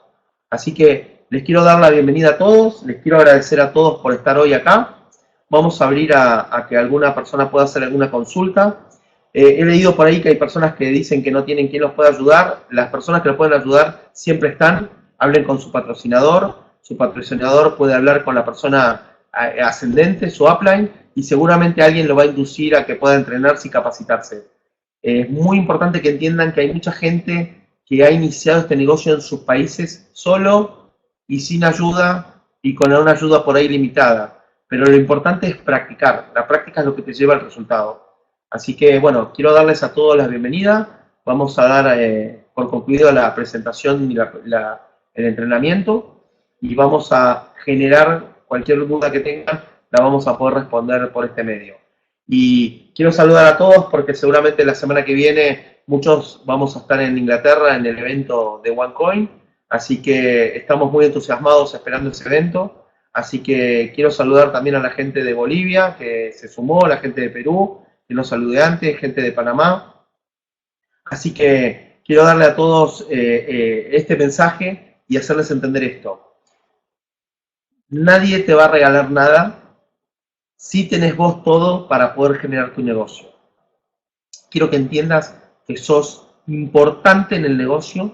Así que les quiero dar la bienvenida a todos, les quiero agradecer a todos por estar hoy acá. Vamos a abrir a que alguna persona pueda hacer alguna consulta. He leído por ahí que hay personas que dicen que no tienen quien los pueda ayudar. Las personas que los pueden ayudar siempre están. Hablen con su patrocinador. Su patrocinador puede hablar con la persona ascendente, su upline, y seguramente alguien lo va a inducir a que pueda entrenarse y capacitarse. Es muy importante que entiendan que hay mucha gente que ha iniciado este negocio en sus países solo y sin ayuda y con una ayuda por ahí limitada. Pero lo importante es practicar. La práctica es lo que te lleva al resultado. Así que, bueno, quiero darles a todos la bienvenida. Vamos a dar por concluido la presentación y el entrenamiento y vamos a generar cualquier duda que tengan, la vamos a poder responder por este medio. Y quiero saludar a todos porque seguramente la semana que viene muchos vamos a estar en Inglaterra en el evento de OneCoin, así que estamos muy entusiasmados esperando ese evento. Así que quiero saludar también a la gente de Bolivia que se sumó, a la gente de Perú, que nos saludé antes, gente de Panamá. Así que quiero darle a todos este mensaje y hacerles entender esto. Nadie te va a regalar nada si tenés vos todo para poder generar tu negocio. Quiero que entiendas que sos importante en el negocio.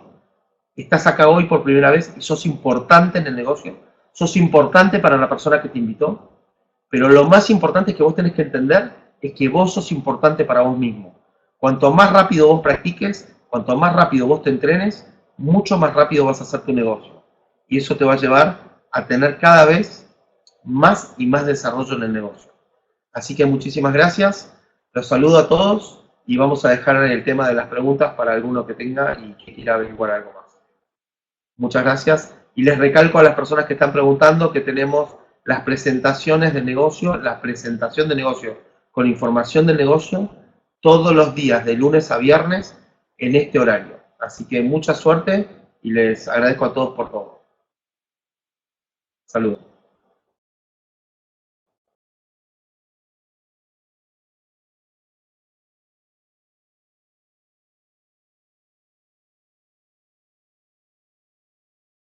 Estás acá hoy por primera vez y sos importante en el negocio. Sos importante para la persona que te invitó. Pero lo más importante que vos tenés que entender es que vos sos importante para vos mismo. Cuanto más rápido vos practiques, Cuanto más rápido vos te entrenes, mucho más rápido vas a hacer tu negocio. Y eso te va a llevar a tener cada vez más y más desarrollo en el negocio. Así que muchísimas gracias, los saludo a todos y vamos a dejar el tema de las preguntas para alguno que tenga y que quiera averiguar algo más. Muchas gracias y les recalco a las personas que están preguntando que tenemos las presentaciones de negocio, la presentación de negocio con información del negocio todos los días de lunes a viernes en este horario. Así que mucha suerte y les agradezco a todos por todo. Saludos.